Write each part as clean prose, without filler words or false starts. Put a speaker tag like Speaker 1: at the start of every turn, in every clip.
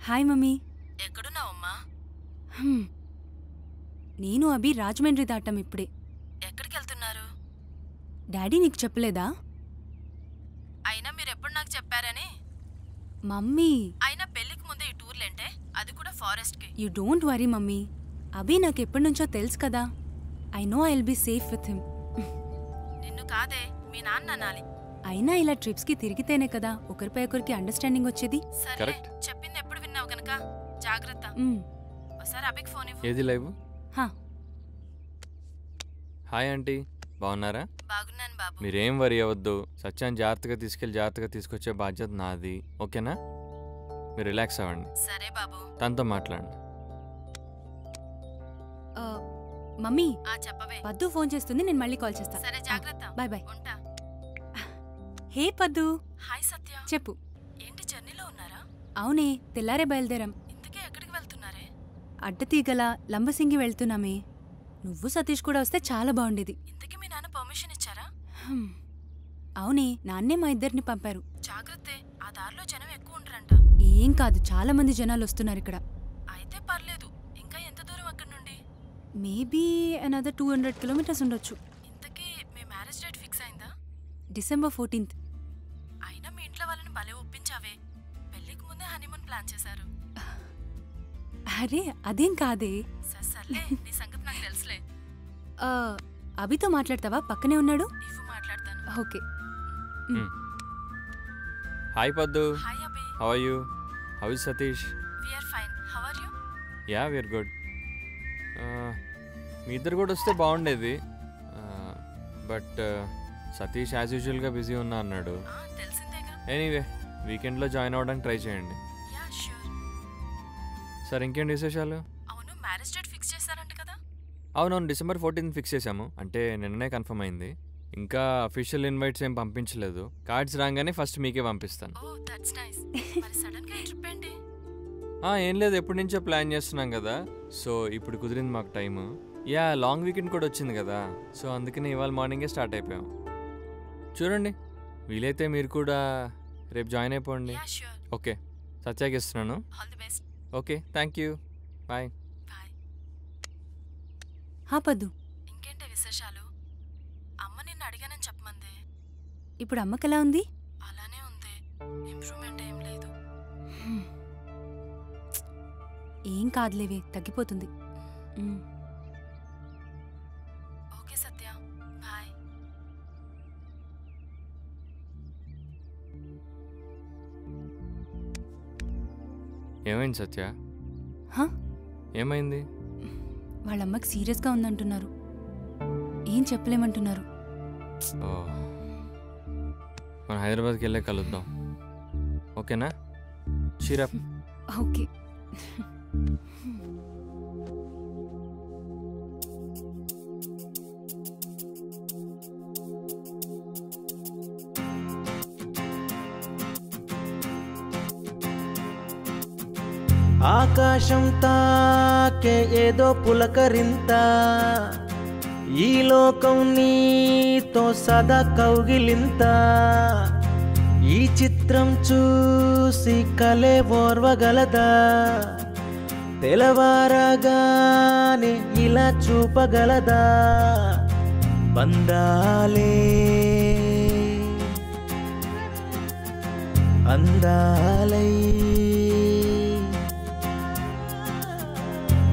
Speaker 1: Hi mummy.
Speaker 2: ఎక్కడున్నావమ్మా?
Speaker 1: నేను అభి రాజమండ్రి దాటాం ఇప్పుడే.
Speaker 2: ఎక్కడికి వెళ్తున్నారు?
Speaker 1: డాడీ నీకు చెప్పలేదా?
Speaker 2: అయినా మీరెప్పుడు నాకు చెప్పారని.
Speaker 1: మమ్మీ
Speaker 2: అయినా పెళ్లికి ముందే ఈ టూర్లేంటే, అది కూడా ఫారెస్ట్కి.
Speaker 1: You don't worry mummy. Abhi నాకు ఎప్పటి నుంచో తెలుసు కదా. I know I will be safe with him.
Speaker 2: నిన్ను కాదే, మీ నాన్న అనాలి.
Speaker 1: అయినా ఇలా ట్రిప్స్కి తిరిగితేనే కదా ఒకరిపై ఒకరికి అండర్స్టాండింగ్ వచ్చేది.
Speaker 2: సరే, చెప్పింది ఎప్పుడు విన్నావు గనక జాగ్రత్త. ఒకసారి అభికి ఫోన్ ఇవ్వు.
Speaker 3: ఏది లైవ్? హాయ్ ఆంటీ, బాగున్నారా?
Speaker 2: బాగున్నాను బాబు.
Speaker 3: మీరేం వరి అవ్వద్దు. సత్యాన్ని జాగ్రత్తగా జాగ్రత్తగా తీసుకొచ్చే బాధ్యత నాది, ఓకేనా? మీరు రిలాక్స్ అవ్వండి.
Speaker 2: సరే బాబు.
Speaker 3: తనతో మాట్లాడండి.
Speaker 1: మమ్మీ
Speaker 2: చెప్పవే.
Speaker 1: పద్దు ఫోన్ చేస్తుంది, నేను మళ్ళీ కాల్ చేస్తా.
Speaker 2: సరే, జాగ్రత్త.
Speaker 1: Bye bye.
Speaker 2: ఉంటా.
Speaker 1: హే పద్దు.
Speaker 2: హాయ్ సత్య.
Speaker 1: చెప్పు.
Speaker 2: ఏంటి జర్నీలో ఉన్నారా?
Speaker 1: అవునే, తెల్లారే బయలుదేరాం.
Speaker 2: ఇంతకీ ఎక్కడికి వెళ్తున్నారే?
Speaker 1: అడ్డతీగల లంబసింగి వెళ్తున్నామే. నువ్వు సతీష్ కూడా వస్తే చాలా బాగుండేది.
Speaker 2: ఇంతకీ మీ నాన్న పర్మిషన్ ఇచ్చారా?
Speaker 1: అవునే, నాన్నే మా ఇద్దరిని పంపారు.
Speaker 2: జాగ్రత్తే, ఆ దారిలో జనం ఎక్కువ ఉండరంట.
Speaker 1: ఏం కాదు, చాలా మంది జనాలు వస్తున్నారు ఇక్కడ.
Speaker 2: అయితే పర్లేదు. ఇంకా ఎంత దూరం అక్కడి నుండి?
Speaker 1: మేబీ అనదర్ 200 కిలోమీటర్స్ ఉండొచ్చు.
Speaker 2: ఇంతకీ మీ మ్యారేజ్ డేట్ ఫిక్స్ అయిందా?
Speaker 1: December 14th.
Speaker 2: అయినా మీ ఇంట్లో వాళ్ళని భలే ఒప్పించావే. పెళ్లికి ముందే హనీమూన్ ప్లాన్ చేశారు.
Speaker 1: అరే అదేం కాదే.
Speaker 2: సర్లే, నీ సంగతి నాకు తెలుసులే.
Speaker 1: అభితో మాట్లాడతావా? పక్కనే ఉన్నాడు.
Speaker 2: నీవు మాట్లాడతాను.
Speaker 1: Okay.
Speaker 3: Hi Paddu.
Speaker 2: Hi Abhi.
Speaker 3: How are you? How is Satish?
Speaker 2: We are fine. How are you?
Speaker 3: Yeah, we are good. మీ ఇద్దరు కూడా వస్తే బాగుండేది, బట్ సతీష్ యాజ్ యూజువల్గా బిజీ ఉన్నా అన్నాడు.
Speaker 2: తెలిసిందేగా.
Speaker 3: ఎనీవే, వీకెండ్లో జాయిన్ అవ్వడానికి ట్రై చేయండి.
Speaker 2: Yeah sure.
Speaker 3: సార్, ఇంకేంటి విశేషాలు?
Speaker 2: అవును, మ్యారేజ్ డేట్ ఫిక్స్ చేశారంట కదా?
Speaker 3: అవునవును, December 14th ఫిక్స్ చేశాము. అంటే నిన్ననే కన్ఫర్మ్ అయింది. ఇంకా అఫీషియల్ ఇన్వైట్స్ ఏం పంపించలేదు. కార్డ్స్ రాగానే ఫస్ట్ మీకే పంపిస్తాను.
Speaker 2: Oh that's nice. మరి సడన్ గా ఈ ట్రిప్ ఏంటి?
Speaker 3: ఏం లేదు, ఎప్పటి నుంచో ప్లాన్ చేస్తున్నాం కదా, సో ఇప్పుడు కుదిరింది మాకు టైము. యా, లాంగ్ వీకెండ్ కూడా వచ్చింది కదా, సో అందుకని ఇవాళ మార్నింగే స్టార్ట్ అయిపోయాం. చూడండి, వీలైతే మీరు కూడా రేపు జాయిన్ అయిపోండి. ఓకే, సత్యాకి ఇస్తున్నాను.
Speaker 2: All the best.
Speaker 3: Okay, thank you. Bye.
Speaker 2: Bye.
Speaker 1: Paddu,
Speaker 2: ఇంకేంటి విశేషాలు? అమ్మ నిన్ను అడిగానని చెప్పమంది.
Speaker 1: ఇప్పుడు అమ్మకెలా ఉంది?
Speaker 2: అలానే ఉంది, ఇంప్రూవ్మెంట్ ఏం లేదు.
Speaker 1: ఏం కాదులేవే, తగ్గిపోతుంది.
Speaker 2: ఓకే సత్య, బాయ్.
Speaker 3: ఏమైంది సత్య? ఏమైంది?
Speaker 1: వాళ్ళమ్మకి సీరియస్గా ఉందంటున్నారు. ఏం చెప్పలేమంటున్నారు.
Speaker 3: మనం హైదరాబాద్కి వెళ్ళే కలుద్దాం, ఓకేనా? షీరప్.
Speaker 1: ఓకే.
Speaker 4: ఆకాశం తాకే ఏదో పులకరింత, ఈ లోకం నీతో సదా కౌగిలింత, ఈ చిత్రం చూసి కలే ఓర్వగలదా, తెలవారగానే ఇలా చూపగలదా, బంధాలే అందాలై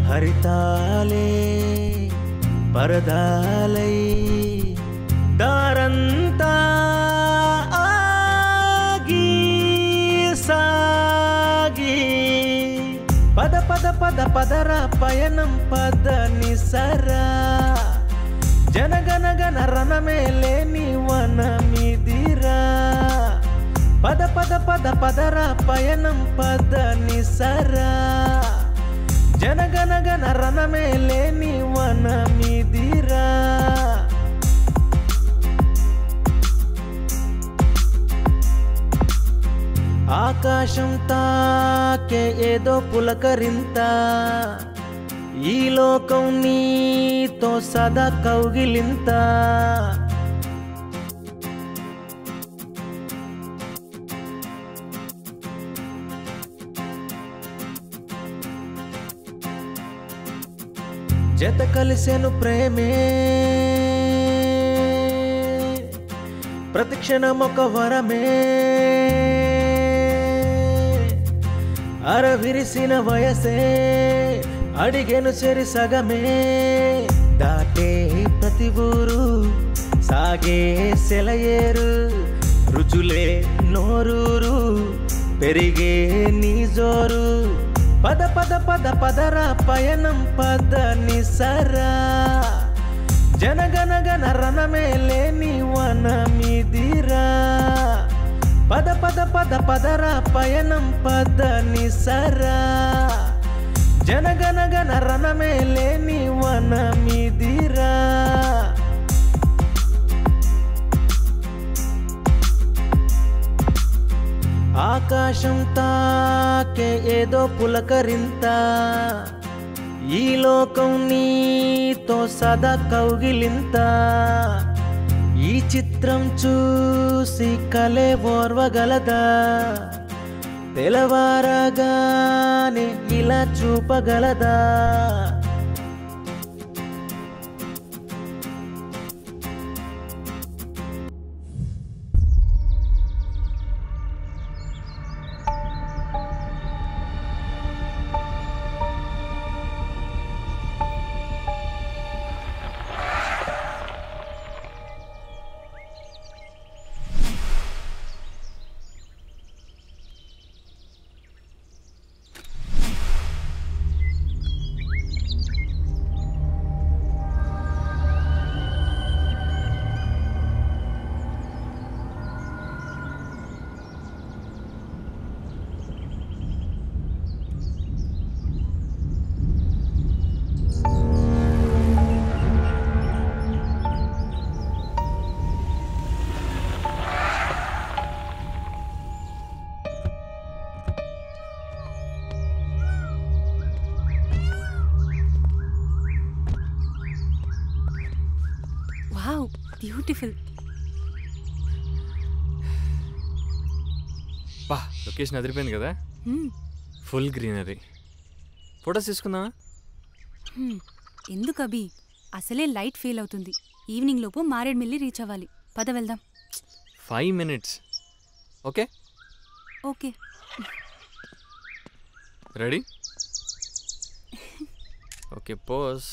Speaker 4: హరితాలే పరదాలై దారంతా ఆగి సాగి పద పద పద పదరా పయనం పద నిసరా జనగనగన రణమే లేని వనమిదిరా పద పద పద పదరా పయనం పద నిసరా జనగనగన రణమే లేని వనమిదిరా. ఆకాశం తాకే ఏదో పులకరింత, ఈ లోకం నీతో సదా కౌగిలింత, జత కలిసెను ప్రేమే ప్రతిక్షణం ఒక వరమే అరవిరిసిన వయసే అడిగెను చెరి సగమే దాటే ప్రతి ఊరు సాగే సెలయేరు రుచులే నోరూరు పెరిగే నీ జోరు పద పద పద పదరా పయనం పద నిసరా జనగనగన రణమే లేని వనమిదిరా పద పద పద పదరా పయనం పద నిసరా జనగనగన రణమే లేని వనమిదిరా ఆకాశం తాకే ఏదో పులకరింత ఈ లోకం నీతో సదా కౌగిలింత ఈ చిత్రం చూసి కలే ఓర్వగలదా తెలవారగానే ఇలా చూపగలదా
Speaker 1: వావ్, బ్యూటిఫుల్.
Speaker 3: బా లొకేషన్ అదిరిపోయింది కదా, ఫుల్ గ్రీనరీ. ఫొటోస్ తీసుకుందామా?
Speaker 1: ఎందుకు అభి, అసలే లైట్ ఫెయిల్ అవుతుంది. ఈవినింగ్ లోపు మారేడుమిల్లి రీచ్ అవ్వాలి. పద వెళ్దాం.
Speaker 3: 5 minutes. Okay
Speaker 1: okay.
Speaker 3: Ready? Okay, pose.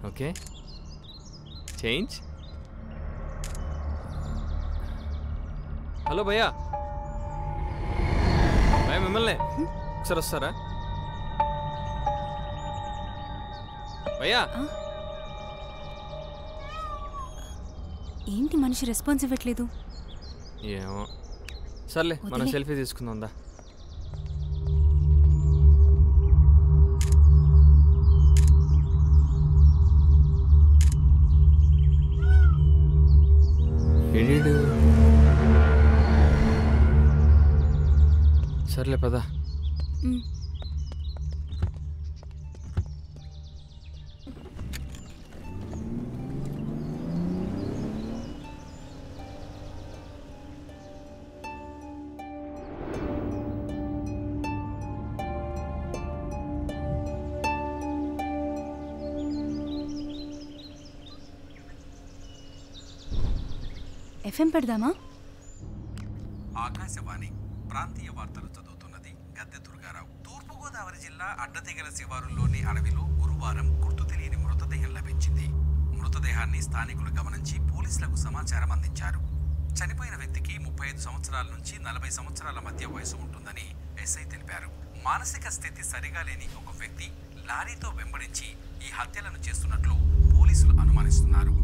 Speaker 3: Okay, change. Hello భయ్యా, భయ్యా మిమ్మల్ని ఒకసారి వస్తారా భయ్యా?
Speaker 1: ఏంటి మనిషి రెస్పాన్స్ ఇవ్వట్లేదు?
Speaker 3: ఏమో, సర్లే మనం సెల్ఫీ తీసుకుందా. ఎడిడు సర్లే పద.
Speaker 1: ఎఫ్ఎం పెడదామా?
Speaker 5: ఆకాశవాణి ప్రాంతీయ వార్తలు చదువుతున్నది గద్దె దుర్గారావు. తూర్పుగోదావరి జిల్లా అడ్డతెగల శివారులోని అడవిలో గురువారం గుర్తు తెలియని మృతదేహం లభించింది. మృతదేహాన్ని స్థానికులు గమనించి పోలీసులకు సమాచారం అందించారు. చనిపోయిన వ్యక్తికి 35 సంవత్సరాల నుంచి 40 సంవత్సరాల మధ్య వయసు ఉంటుందని ఎస్ఐ తెలిపారు. మానసిక స్థితి సరిగా లేని ఒక వ్యక్తి లారీతో వెంబడించి ఈ హత్యలను చేస్తున్నట్లు పోలీసులు అనుమానిస్తున్నారు.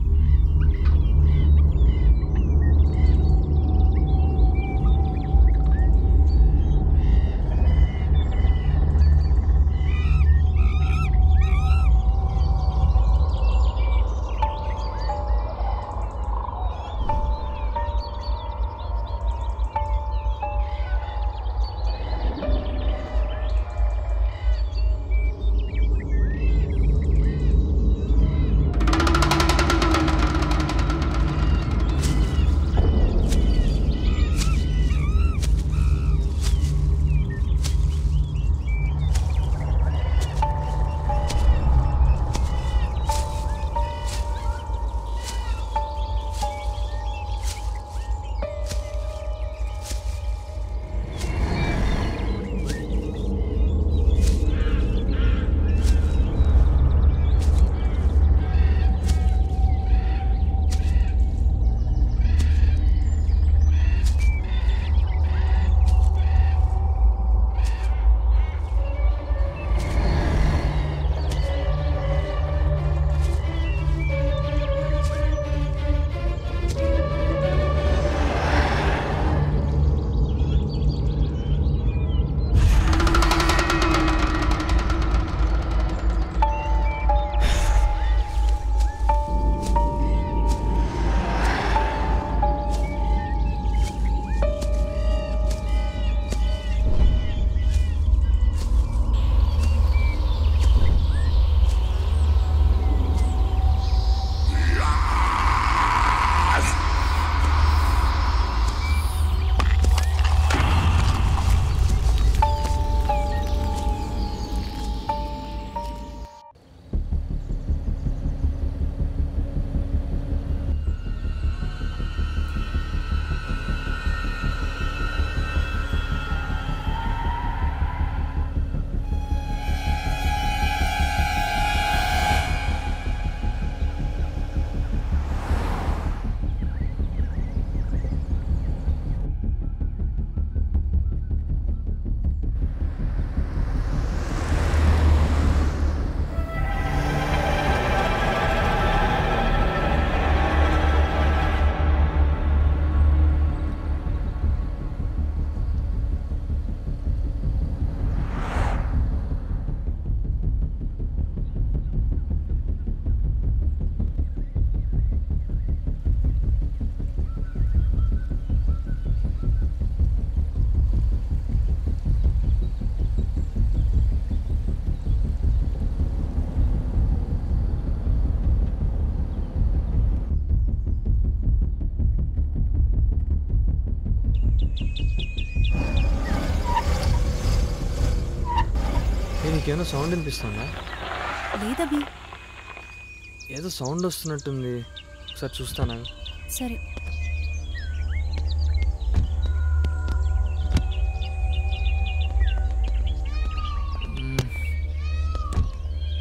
Speaker 3: నీకేమైనా సౌండ్ వినిపిస్తుందా?
Speaker 1: లేదభి.
Speaker 3: ఏదో సౌండ్ వస్తున్నట్టుంది, ఒకసారి చూస్తానా?
Speaker 1: సరే.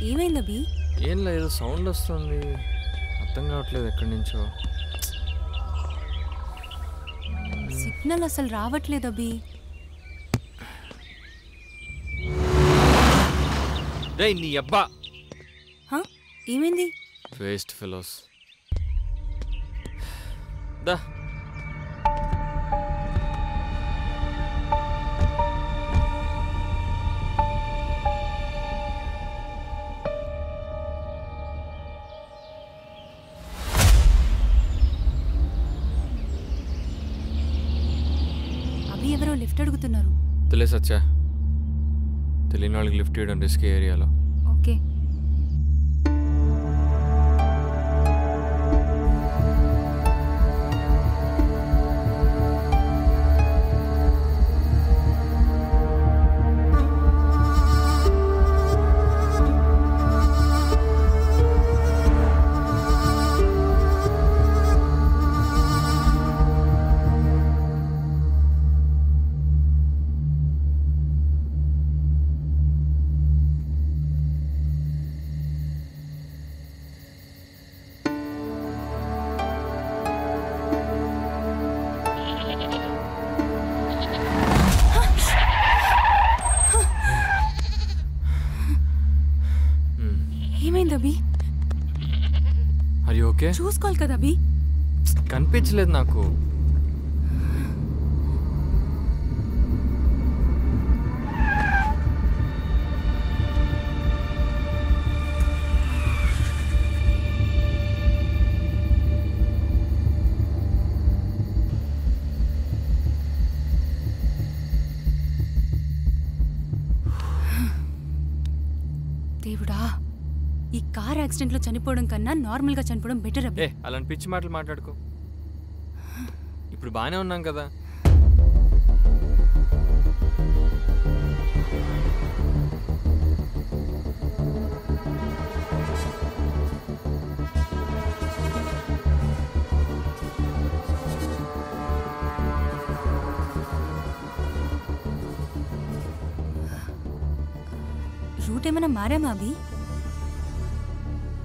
Speaker 1: ఏమైందభి?
Speaker 3: ఏం లేదు, సౌండ్ వస్తుంది, అర్థం కావట్లేదు ఎక్కడి నుంచో.
Speaker 1: సిగ్నల్ అసలు రావట్లేదు అభి.
Speaker 3: డేయ్ నీ అబ్బా!
Speaker 1: ఏమైంది?
Speaker 3: Waste fellows. దా
Speaker 1: అభి ఎవరో లిఫ్ట్ అడుగుతున్నారు.
Speaker 3: తెలియ సచ్చా, తెలియని వాళ్ళకి లిఫ్ట్ ఇవ్వడం రిస్క్ ఏరియాలో.
Speaker 1: ఓకే. ఏమైంది అభి?
Speaker 3: అది ఓకే,
Speaker 1: చూసుకోవాలి కదా అభి.
Speaker 3: కనిపించలేదు నాకు.
Speaker 1: దేవుడా, ఈ కార్ యాక్సిడెంట్లో చనిపోవడం కన్నా నార్మల్గా చనిపోవడం బెటర్ అభి.
Speaker 3: అలాంటి పిచ్చి మాటలు మాట్లాడుకో. ఇప్పుడు బాగానే ఉన్నాం కదా.
Speaker 1: రూట్ ఏమైనా మారామా అభి?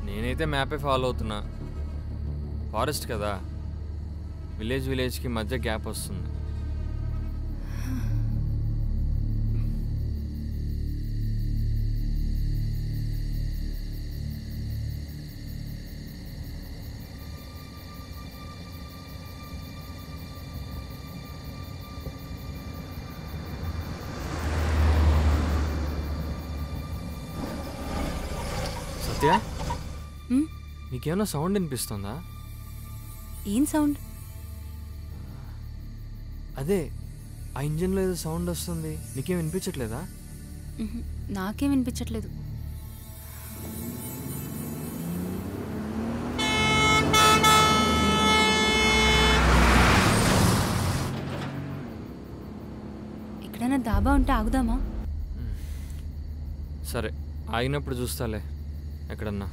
Speaker 3: నేనైతే మ్యాపే ఫాలో అవుతున్నా. ఫారెస్ట్ కదా, విలేజ్కి మధ్య గ్యాప్ వస్తుంది. సత్య, నీకేమైనా సౌండ్ వినిపిస్తుందా?
Speaker 1: ఏం సౌండ్?
Speaker 3: అదే ఆ ఇంజిన్లో ఏదో సౌండ్ వస్తుంది, నీకేం వినిపించట్లేదా?
Speaker 1: నాకేం వినిపించట్లేదు. ఎక్కడైనా దాబా ఉంటే ఆగుదామా?
Speaker 3: సరే, ఆగినప్పుడు చూస్తాలే ఎక్కడన్నా.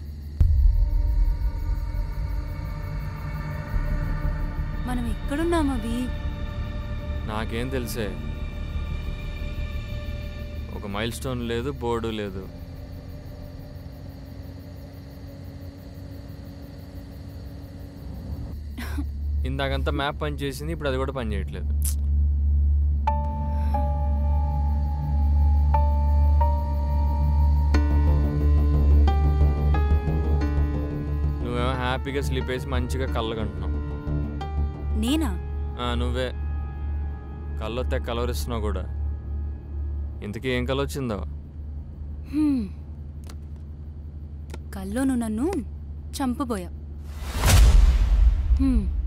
Speaker 1: మనం ఎక్కడున్నాం అభి?
Speaker 3: నాకేం తెలిసే, ఒక మైల్ స్టోన్ లేదు, బోర్డు లేదు. ఇందాకంతా మ్యాప్ పని చేసింది, ఇప్పుడు అది కూడా పని చేయట్లేదు. నువ్వేమో హ్యాపీగా స్లీప్ వేసి మంచిగా కళ్ళగంటున్నావు.
Speaker 1: నేనా?
Speaker 3: నువ్వే కళ్ళొత్తే కలవరిస్తున్నావు కూడా. ఇంతకీ ఏం కళ వచ్చిందో?
Speaker 1: కల్లో నువ్వు నన్ను చంపబోయా.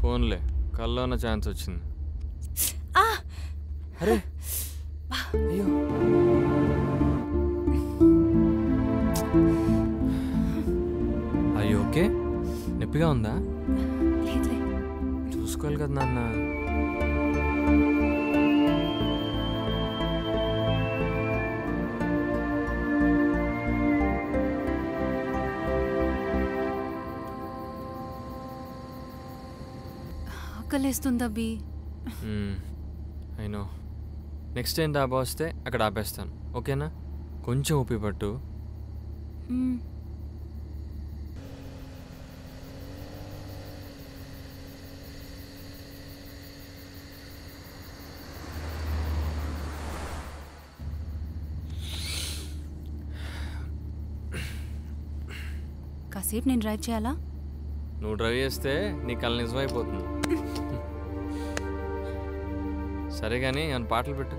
Speaker 3: ఫోన్లే, కల్లో ఉన్న ఛాన్స్ వచ్చింది. అరే అయ్యో, అయ్యో ఓకే, నొప్పిగా ఉందా?
Speaker 1: లేదులే.
Speaker 3: చూసుకోవాలి కదా నాన్న.
Speaker 1: ఆకలేస్తుంది అభి.
Speaker 3: అయినో నెక్స్ట్ టైం డాబా వస్తే అక్కడ ఆపేస్తాను, ఓకేనా? కొంచెం ఊపి పట్టు.
Speaker 1: మ్మ్. కాసేపు నేను డ్రైవ్ చేయాలా?
Speaker 3: నువ్వు డ్రైవ్ చేస్తే నీ కళ నిజమైపోతుంది. సరే కానీ ఏమైనా పాటలు పెట్టు.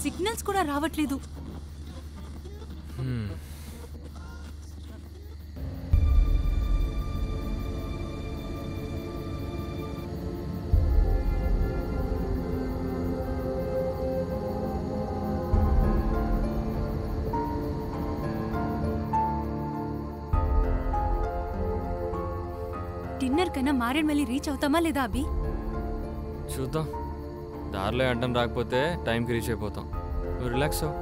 Speaker 1: సిగ్నల్స్ కూడా రావట్లేదు. డిన్నర్ కన్నా మారేడుమల్లి రీచ్ అవుతామా లేదా అభి?
Speaker 3: చూద్దాం, దారిలో అడ్డం రాకపోతే టైంకి రీచ్ అయిపోతాం. నువ్వు రిలాక్స్ అవ్వు.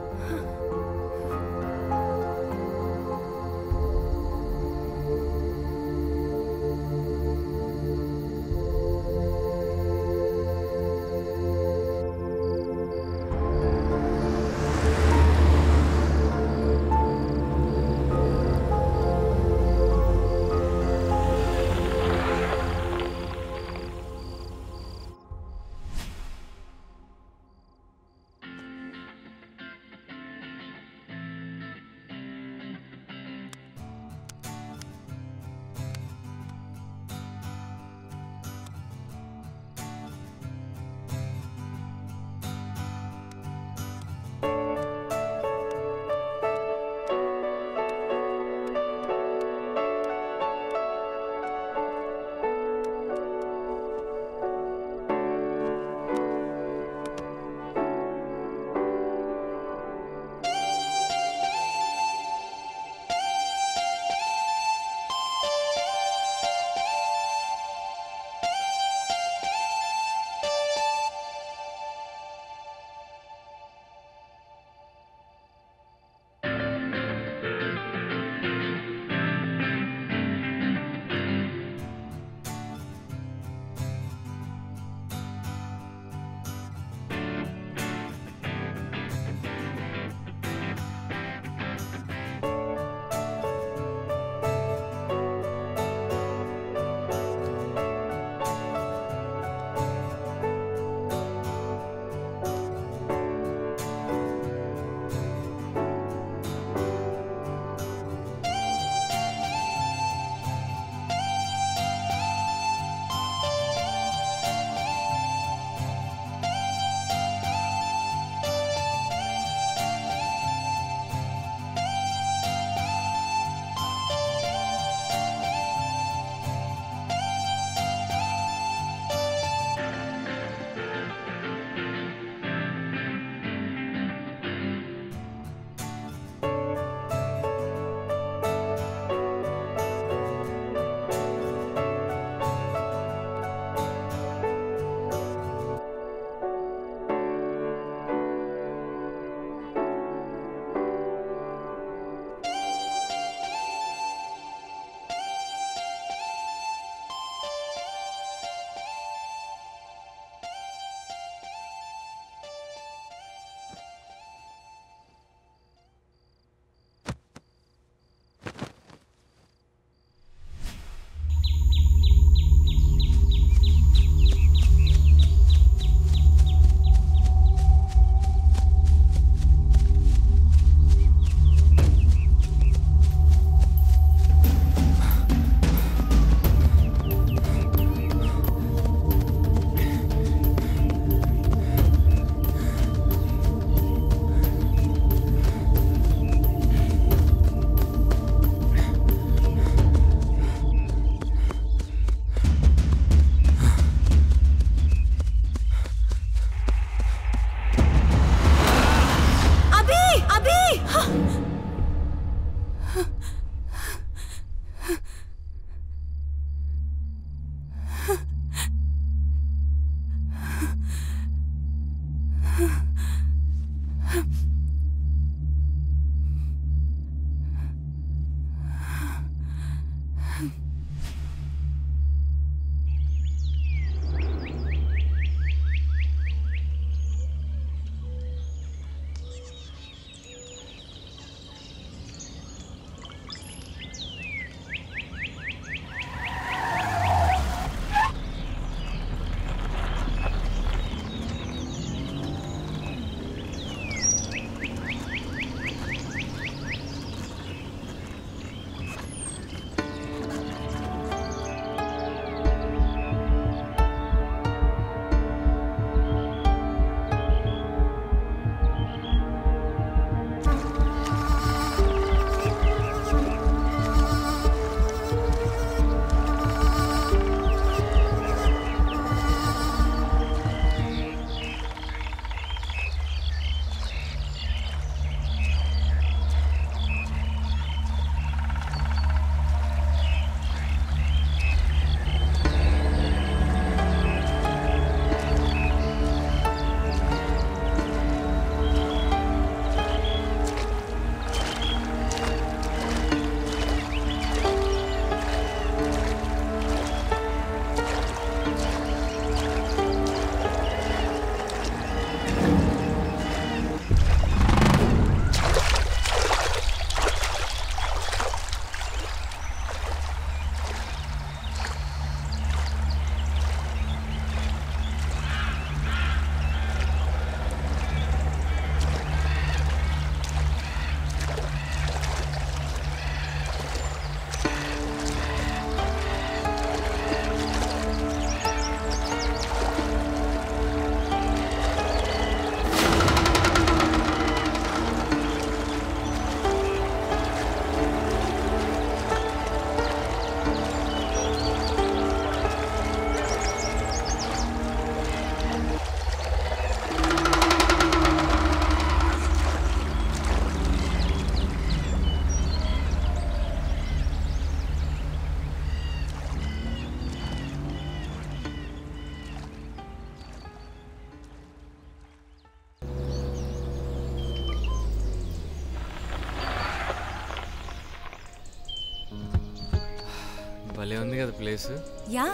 Speaker 3: భలే ఉంది కదా ప్లేస్.
Speaker 1: యా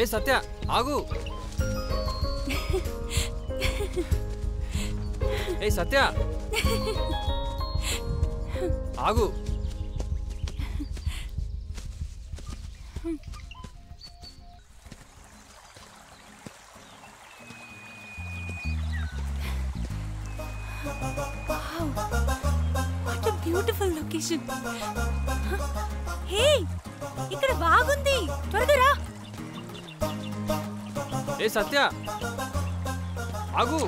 Speaker 3: ఏ సత్య ఆగు. ఏ సత్య ఆగు.
Speaker 1: What a beautiful location. Hey ఇక్కడ బాగుంది, త్వరగా రా.
Speaker 3: ఏ సత్య ఆగు.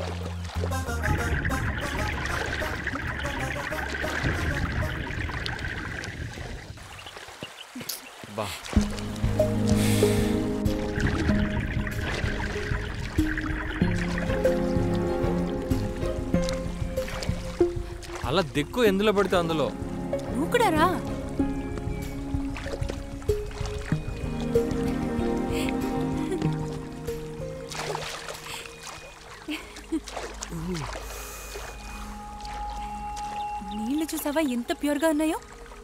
Speaker 3: బా అలా దిక్కు ఎందులో పడితే అందులో.
Speaker 1: నువ్వు కూడా రా. నీళ్ళు చూసావా ఎంత ప్యూర్గా ఉన్నాయో.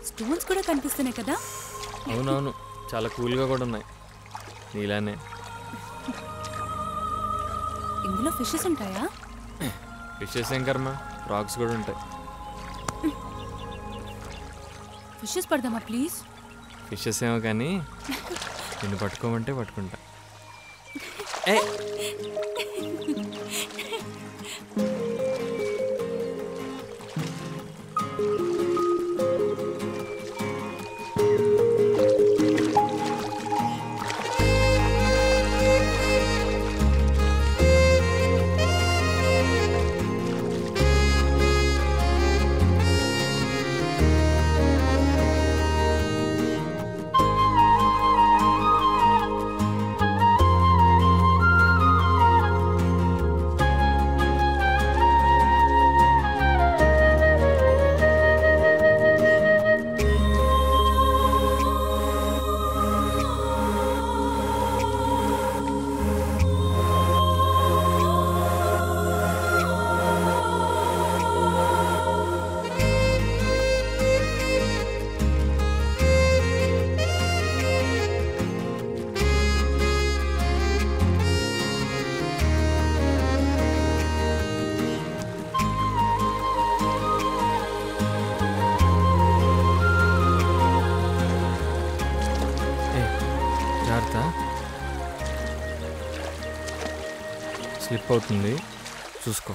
Speaker 1: స్టోన్స్ కూడా కనిపిస్తున్నాయి కదా.
Speaker 3: అవునవును, చాలా కూల్గా కూడా ఉన్నాయి నీలానే.
Speaker 1: ఇందులో ఫిషెస్ ఉంటాయా?
Speaker 3: ఫిషెస్ ఏం కర్మ, ఫ్రాగ్స్ కూడా ఉంటాయి.
Speaker 1: Fishes పడదామా please?
Speaker 3: ఫిషెస్ ఏమో కానీ నిన్ను పట్టుకోమంటే పట్టుకుంటా. ఏ స్లిప్ అవుతుంది, చూసుకో.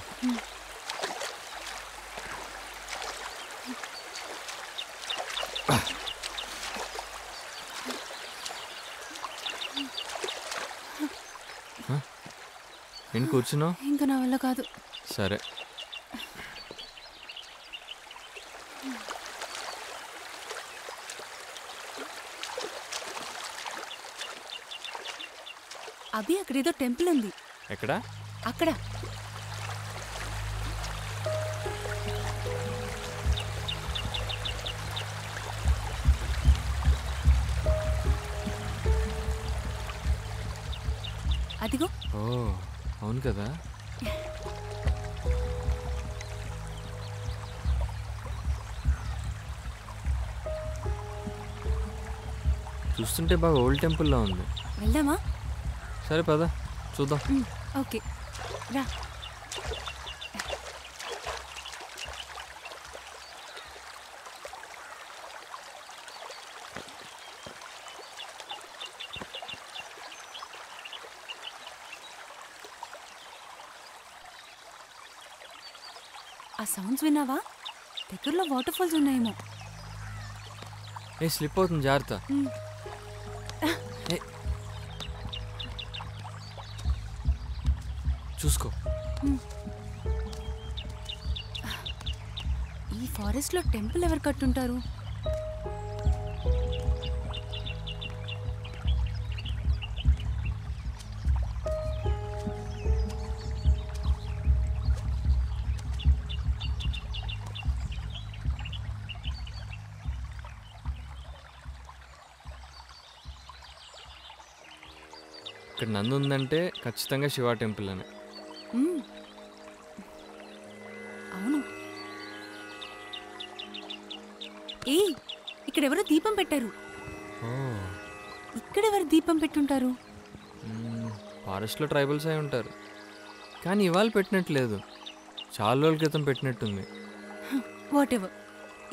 Speaker 3: నేను కూర్చున్నావు?
Speaker 1: ఇంకా నా వల్ల కాదు.
Speaker 3: సరే.
Speaker 1: అభి అక్కడేదో టెంపుల్ ఉంది.
Speaker 3: ఎక్కడ?
Speaker 1: అక్కడ. అదిగో.
Speaker 3: ఓ అవును కదా. చూస్తుంటే బాగా ఓల్డ్ టెంపుల్లా ఉంది.
Speaker 1: వెళ్దామా?
Speaker 3: సరే పద చూద్దాం.
Speaker 1: ఓకే రా. ఆ సౌండ్స్ విన్నావా? దగ్గరలో వాటర్ ఫాల్స్ ఉన్నాయేమో.
Speaker 3: ఏ స్లిప్ అవుతుంది, జాగ్రత్త. చూసుకో.
Speaker 1: ఈ ఫారెస్ట్ లో టెంపుల్ ఎవరు కట్టుంటారు?
Speaker 3: ఇక్కడ నంది ఉందంటే ఖచ్చితంగా శివ టెంపుల్ అని.
Speaker 1: అవును, ఏయ్, ఇక్కడెవరో దీపం పెట్టారు.
Speaker 3: ఓ
Speaker 1: ఇక్కడెవరు దీపం పెట్టుంటారు?
Speaker 3: ఫారెస్ట్లో ట్రైబల్స్ అయి ఉంటారు. కానీ ఇవాళ పెట్టినట్లేదు, చాలా రోజుల క్రితం పెట్టినట్టుంది.
Speaker 1: What ever.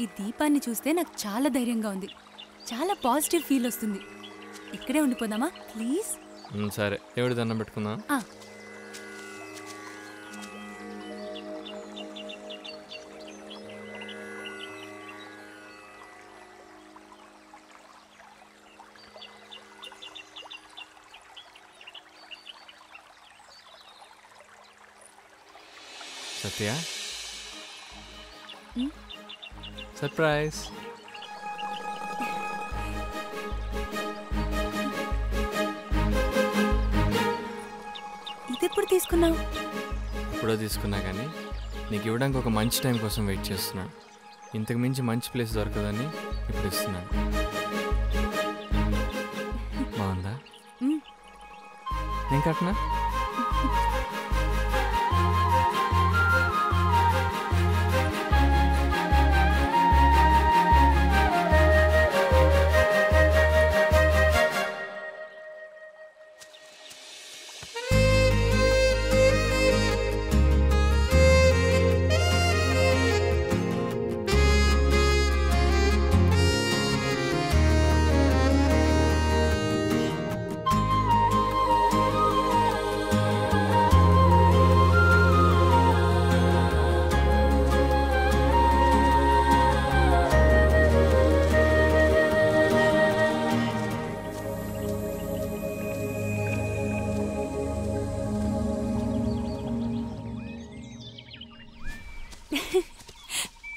Speaker 1: ఈ దీపాన్ని చూస్తే నాకు చాలా ధైర్యంగా ఉంది. చాలా పాజిటివ్ ఫీల్ వస్తుంది. ఇక్కడే ఉండిపోదామా ప్లీజ్?
Speaker 3: సరే, దేవుడి దండం పెట్టుకుందాం. సత్య, సర్ప్రైజ్.
Speaker 1: ఇదెప్పుడు తీసుకున్నావు?
Speaker 3: ఎప్పుడో తీసుకున్నా, కానీ నీకు ఇవ్వడానికి ఒక మంచి టైం కోసం వెయిట్ చేస్తున్నాను. ఇంతకు మించి మంచి ప్లేస్ దొరకదని ఇప్పుడు ఇస్తున్నాను. బాగుందా? నేను కట్టినా?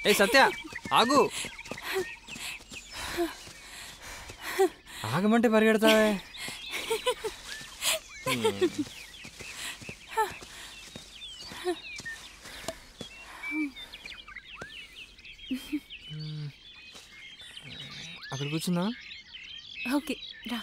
Speaker 3: ఏ సత్య, ఆగు. ఆగమంటే పరిగెడతావే. అక్కడ కూర్చుందా?
Speaker 1: ఓకే రా.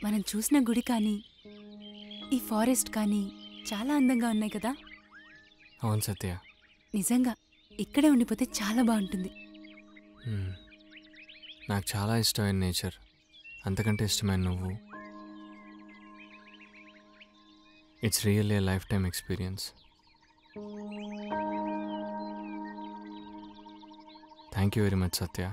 Speaker 1: మనం చూసిన గుడి కానీ ఈ ఫారెస్ట్ కానీ చాలా అందంగా ఉన్నాయి కదా.
Speaker 3: అవును సత్య,
Speaker 1: నిజంగా ఇక్కడే ఉండిపోతే చాలా బాగుంటుంది.
Speaker 3: నాకు చాలా ఇష్టమైన నేచర్, అంతకంటే ఇష్టమైన నువ్వు. It's really a life time experience. Thank you very much Satya.